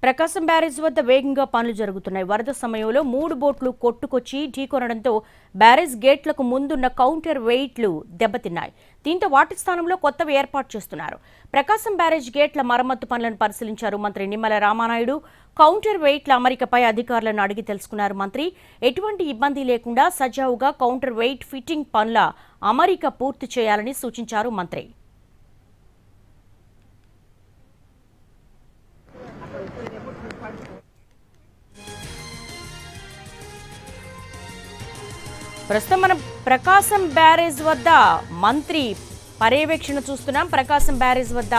ప్రకాశం barrage వద్ద వేగంగా పనులు జరుగుతున్నాయి. వరద సమయంలో 3 బోట్లు కొట్టుకొచ్చి ఢీకొనడంతో బ్యారేజ్ గేట్లకు ముందున్న కౌంటర్ వెయిట్లు దెబ్బతిన్నాయి. దీంతో వాటి స్థానంలో కొత్తవి ఏర్పాటు చేస్తున్నారు. ప్రకాశం బ్యారేజ్ గేట్ల మరమ్మతు పనులను పరిశీలించారు మంత్రి నిమ్మల రామానాయుడు. కౌంటర్ వెయిట్ల అమరికపై అధికారులను అడిగి తెలుసుకున్నారు మంత్రి. ఎటువంటి ఇబ్బంది లేకుండా సజావుగా కౌంటర్ వెయిట్ ఫిట్టింగ్ పనుల అమరిక పూర్తి చేయాలని సూచించారు మంత్రి. ప్రస్తుతం మనం ప్రకాశం బ్యారేజ్ వద్ద మంత్రి పర్యవేక్షణ చూస్తున్నాం. ప్రకాశం బ్యారేజ్ వద్ద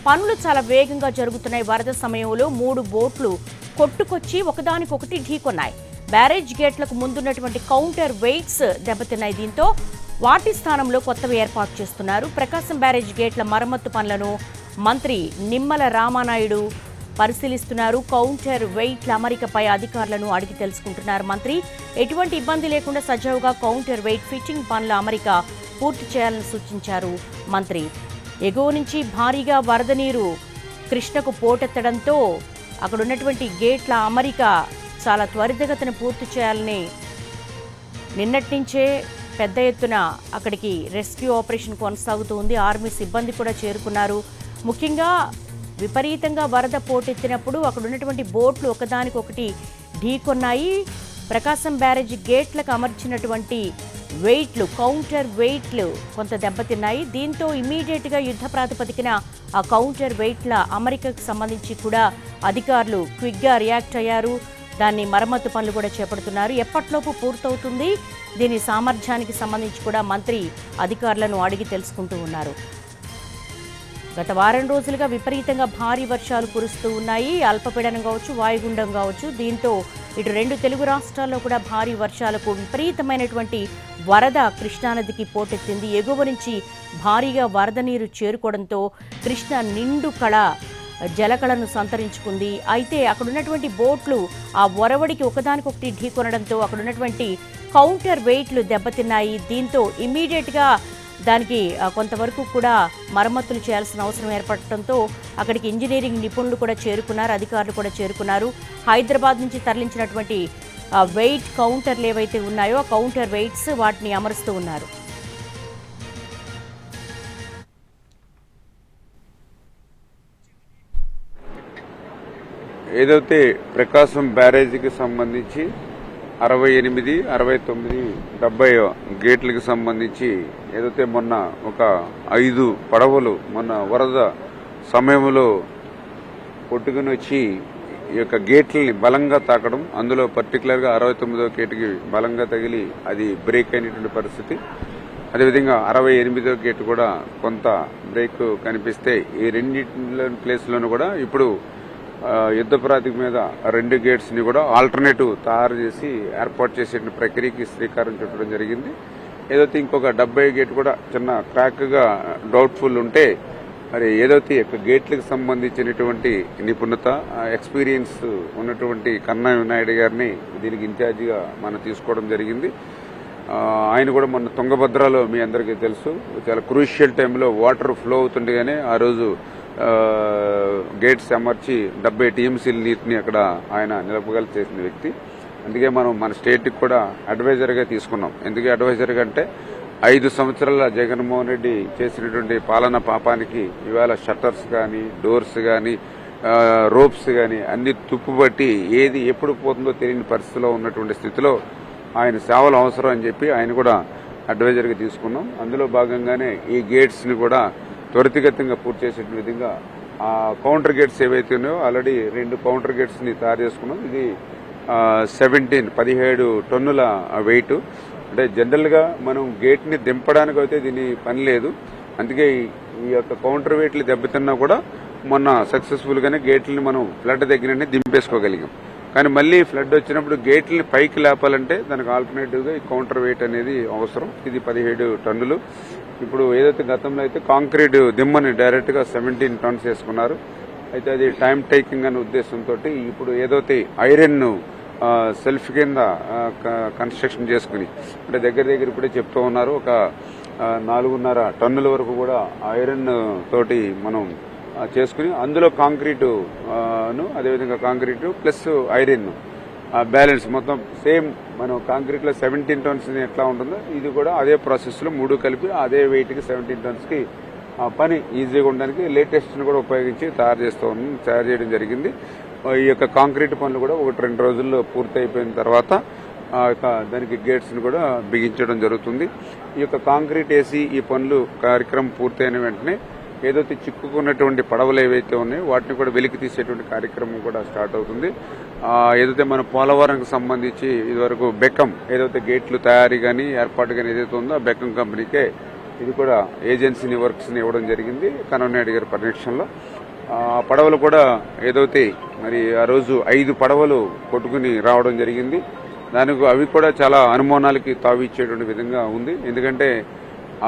పనులు చాలా వేగంగా జరుగుతున్నాయి. వరద సమయంలో 3 బోట్లు కొట్టుకొచ్చి ఒకదానికొకటి ఢీకొన్నాయి. బ్యారేజ్ గేట్లకు ముందున్నటువంటి కౌంటర్ వెయిట్స్ దెబ్బతిన్నాయి. దీంతో వాటి స్థానంలో కొత్తవి ఏర్పాటు చేస్తున్నారు. ప్రకాశం బ్యారేజ్ గేట్ల మరమ్మతు పనులను మంత్రి నిమ్మల రామానాయుడు పరిశీలిస్తున్నారు. కౌంటర్ వెయిట్ల అమరికపై అధికారులను అడిగి తెలుసుకుంటున్నారు మంత్రి. ఎటువంటి ఇబ్బంది లేకుండా సజావుగా కౌంటర్ వెయిట్ ఫిట్టింగ్ పనుల అమరిక పూర్తి చేయాలని సూచించారు మంత్రి. ఎగువ నుంచి భారీగా వరద నీరు కృష్ణకు పోటెత్తడంతో అక్కడ ఉన్నటువంటి గేట్ల అమరిక చాలా త్వరితగతిన పూర్తి చేయాలని నిన్నటి నుంచే పెద్ద ఎత్తున అక్కడికి రెస్క్యూ ఆపరేషన్ కొనసాగుతుంది. ఆర్మీ సిబ్బంది కూడా చేరుకున్నారు. ముఖ్యంగా విపరీతంగా వరద పోటెత్తినప్పుడు అక్కడ ఉన్నటువంటి బోట్లు ఒకదానికొకటి ఢీకొన్నాయి. ప్రకాశం బ్యారేజ్ గేట్లకు అమర్చినటువంటి వెయిట్లు కౌంటర్ వెయిట్లు కొంత దెబ్బతిన్నాయి. దీంతో ఇమీడియట్గా యుద్ధ ప్రాతిపదికన ఆ కౌంటర్ వెయిట్ల అమరికకు సంబంధించి కూడా అధికారులు క్విక్గా రియాక్ట్ అయ్యారు. దాన్ని మరమ్మతు పనులు కూడా చేపడుతున్నారు. ఎప్పట్లోపు పూర్తవుతుంది, దీని సామర్థ్యానికి సంబంధించి కూడా మంత్రి అధికారులను అడిగి తెలుసుకుంటూ ఉన్నారు. గత వారం రోజులుగా విపరీతంగా భారీ వర్షాలు కురుస్తూ ఉన్నాయి. అల్పపీడనం కావచ్చు, వాయుగుండం కావచ్చు. దీంతో ఇటు 2 తెలుగు రాష్ట్రాల్లో కూడా భారీ వర్షాలకు విపరీతమైనటువంటి వరద కృష్ణానదికి పోటెత్తింది. ఎగువ నుంచి భారీగా వరద నీరు చేరుకోవడంతో కృష్ణ నిండు కళ జలకళను సంతరించుకుంది. అయితే అక్కడున్నటువంటి బోట్లు ఆ ఒరవడికి ఒకదానికొకటి ఢీకొనడంతో అక్కడున్నటువంటి కౌంటర్ వెయిట్లు దెబ్బతిన్నాయి. దీంతో ఇమ్మీడియట్గా దానికి కొంతవరకు కూడా మరమ్మతులు చేయాల్సిన అవసరం ఏర్పడటంతో అక్కడికి ఇంజనీరింగ్ నిపుణులు కూడా చేరుకున్నారు, అధికారులు కూడా చేరుకున్నారు. హైదరాబాద్ నుంచి తరలించినటువంటి వెయిట్ కౌంటర్లు ఏవైతే ఉన్నాయో ఆ కౌంటర్ వెయిట్స్ వాటిని అమరుస్తూ ఉన్నారు. ఏదైతే ప్రకాశం బ్యారేజీకి సంబంధించి 68, 69, 70 గేట్లకు సంబంధించి ఏదైతే మొన్న ఒక 5 పడవలు మొన్న వరద సమయంలో కొట్టుకుని వచ్చి ఈ యొక్క గేట్లని బలంగా తాకడం, అందులో పర్టికులర్గా 69వ గేటుకి బలంగా తగిలి అది బ్రేక్ అయినటువంటి పరిస్థితి. అదేవిధంగా 68వ గేటు కూడా కొంత బ్రేక్ కనిపిస్తే ఈ రెండింటి ప్లేస్లోనూ కూడా ఇప్పుడు యుద్ధ ప్రాతిపదిక మీద 2 గేట్స్ ని కూడా ఆల్టర్నేటివ్ తయారు చేసి ఏర్పాటు చేసే ప్రక్రియకి శ్రీకారం చుట్టడం జరిగింది. ఏదైతే ఇంకొక 70 గేట్ కూడా చిన్న క్రాక్ గా డౌట్ఫుల్ ఉంటే మరి ఏదైతే గేట్లకు సంబంధించినటువంటి నిపుణత ఎక్స్పీరియన్స్ ఉన్నటువంటి కన్నా వినాయుడు గారిని దీనికి ఇన్ఛార్జిగా మనం తీసుకోవడం జరిగింది. ఆయన కూడా మొన్న తుంగభద్రలో మీ అందరికీ తెలుసు చాలా క్రూషియల్ టైంలో వాటర్ ఫ్లో అవుతుండగానే ఆ రోజు గేట్స్ అమర్చి 70 టీఎంసీల నీటిని అక్కడ ఆయన నిలపగల చేసిన వ్యక్తి. అందుకే మనం మన స్టేట్కి కూడా అడ్వైజర్గా తీసుకున్నాం. ఎందుకు అడ్వైజర్గా అంటే 5 సంవత్సరాల జగన్మోహన్ రెడ్డి చేసినటువంటి పాలన పాపానికి ఇవాళ షట్టర్స్ కానీ డోర్స్ కానీ రోప్స్ కానీ అన్ని తుప్పుబట్టి ఏది ఎప్పుడు పోతుందో తెలియని పరిస్థితిలో ఉన్నటువంటి స్థితిలో ఆయన సేవలు అవసరం అని చెప్పి ఆయన కూడా అడ్వైజర్గా తీసుకున్నాం. అందులో భాగంగానే ఈ గేట్స్ ని కూడా త్వరితగతంగా పూర్తి చేసే విధంగా ఆ కౌంటర్ గేట్స్ ఏవైతే ఉన్నాయో ఆల్రెడీ 2 కౌంటర్ గేట్స్ ని తయారు చేసుకున్నాం. ఇది 17 టన్నుల వెయిట్. అంటే జనరల్ గా మనం గేట్ ని దింపడానికి అయితే దీని పని లేదు. అందుకే ఈ యొక్క కౌంటర్ వెయిట్లు దెబ్బతిన్నా కూడా మొన్న సక్సెస్ఫుల్ గానే గేట్లని మనం ఫ్లడ్ దగ్గరనే దింపేసుకోగలిగాం. కానీ మళ్ళీ ఫ్లడ్ వచ్చినప్పుడు గేట్లని పైకి లేపాలంటే దానికి ఆల్టర్నేటివ్ గా ఈ కౌంటర్ వెయిట్ అనేది అవసరం. ఇది 17 టన్నులు. ఇప్పుడు ఏదైతే గతంలో అయితే కాంక్రీట్ దిమ్మని డైరెక్ట్ గా 17 టన్స్ వేసుకున్నారు. అయితే అది టైం టేకింగ్ అనే ఉద్దేశంతో ఇప్పుడు ఏదైతే ఐరన్ సెల్ఫ్ కింద కన్స్ట్రక్షన్ చేసుకుని అంటే దగ్గర ఇప్పుడే చెప్తూ ఉన్నారు ఒక 4.5 టన్నుల వరకు కూడా ఐరన్ తోటి మనం చేసుకుని అందులో కాంక్రీటు అదేవిధంగా కాంక్రీటు ప్లస్ ఐరన్ బ్యాలెన్స్ మొత్తం సేమ్ మనం కాంక్రీట్లో 17 టన్స్ ఎట్లా ఉంటుందో ఇది కూడా అదే ప్రాసెస్లో 3 కలిపి అదే వెయిట్కి 17 టన్స్కి పని ఈజీగా ఉండడానికి లేటెస్ట్ని కూడా ఉపయోగించి తయారు చేయడం జరిగింది. ఈ యొక్క కాంక్రీట్ పనులు కూడా 1-2 రోజుల్లో పూర్తి అయిపోయిన తర్వాత దానికి గేట్స్ని కూడా బిగించడం జరుగుతుంది. ఈ యొక్క కాంక్రీట్ వేసి ఈ పనులు కార్యక్రమం పూర్తయిన వెంటనే ఏదైతే చిక్కుకున్నటువంటి పడవలు ఏవైతే ఉన్నాయో వాటిని కూడా వెలికి తీసేటువంటి కార్యక్రమం కూడా స్టార్ట్ అవుతుంది. ఏదైతే మన పోలవరంకి సంబంధించి ఇదివరకు బెక్కం ఏదైతే గేట్లు తయారీ కానీ ఏర్పాటు కానీ ఏదైతే ఉందో ఆ బెక్కం కంపెనీకే ఇది కూడా ఏజెన్సీని వర్క్స్ని ఇవ్వడం జరిగింది కన్ననాయుడు గారి పర్యవేక్షణలో. పడవలు కూడా ఏదైతే మరి ఆ రోజు 5 పడవలు కొట్టుకుని రావడం జరిగింది. దానికి అవి కూడా చాలా అనుమానాలకి తావిచ్చేటువంటి విధంగా ఉంది. ఎందుకంటే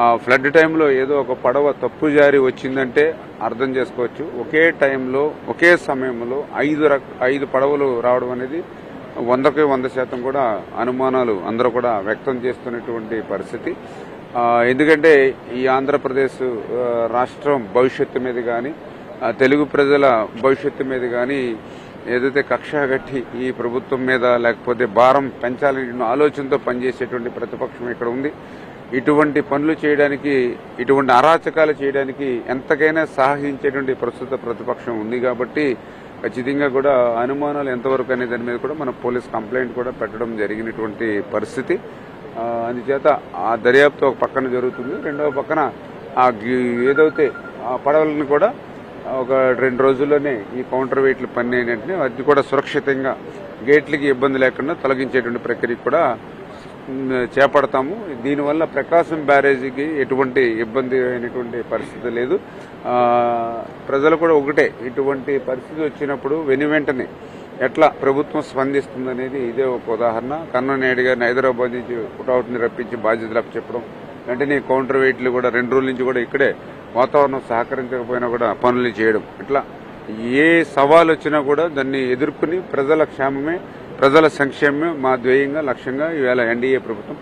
ఆ ఫ్లడ్ టైంలో ఏదో ఒక పడవ తప్పు జారి వచ్చిందంటే అర్థం చేసుకోవచ్చు. ఒకే టైంలో ఒకే సమయంలో 5 పడవలు రావడం అనేది 100కి 100% కూడా అనుమానాలు అందరూ కూడా వ్యక్తం చేస్తున్నటువంటి పరిస్థితి. ఎందుకంటే ఈ ఆంధ్రప్రదేశ్ రాష్ట్రం భవిష్యత్తు మీద కానీ తెలుగు ప్రజల భవిష్యత్తు మీద కానీ ఏదైతే కక్ష కట్టి ఈ ప్రభుత్వం మీద లేకపోతే భారం పెంచాలని ఆలోచనతో పనిచేసేటువంటి ప్రతిపక్షం ఇక్కడ ఉంది. ఇటువంటి పనులు చేయడానికి ఇటువంటి అరాచకాలు చేయడానికి ఎంతకైనా సాహసించేటువంటి ప్రస్తుత ప్రతిపక్షం ఉంది కాబట్టి ఖచ్చితంగా కూడా అనుమానాలు ఎంతవరకు అనే దాని మీద కూడా మన పోలీస్ కంప్లైంట్ కూడా పెట్టడం జరిగినటువంటి పరిస్థితి. అందుచేత ఆ దర్యాప్తు ఒక పక్కన జరుగుతుంది. రెండవ పక్కన ఏదైతే ఆ పడవలను కూడా ఒక 2 రోజుల్లోనే ఈ కౌంటర్ వెయిట్లు పని అయినట్టు అది కూడా సురక్షితంగా గేట్లకి ఇబ్బంది లేకుండా తొలగించేటువంటి ప్రక్రియ కూడా చేపడతాము. దీనివల్ల ప్రకాశం బ్యారేజీకి ఎటువంటి ఇబ్బంది అయినటువంటి పరిస్థితి లేదు. ప్రజలు కూడా ఒకటే, ఇటువంటి పరిస్థితి వచ్చినప్పుడు వెంటనే ఎట్లా ప్రభుత్వం స్పందిస్తుందనేది ఇదే ఒక ఉదాహరణ. కన్ననాయుడు గారిని హైదరాబాద్ నుంచి పుటౌట్ని రప్పించి బాధ్యతలు అప్పచెప్పడం, వెంటనే కౌంటర్ వెయిట్లు కూడా 2 రోజుల నుంచి కూడా ఇక్కడే వాతావరణం సహకరించకపోయినా కూడా పనులు చేయడం, ఇట్లా ఏ సవాలు వచ్చినా కూడా దాన్ని ఎదుర్కొని ప్రజల క్షేమమే ప్రజల సంక్షేమమే మా ధ్యేయంగా లక్ష్యంగా ఈవేళ ఎన్డీఏ ప్రభుత్వం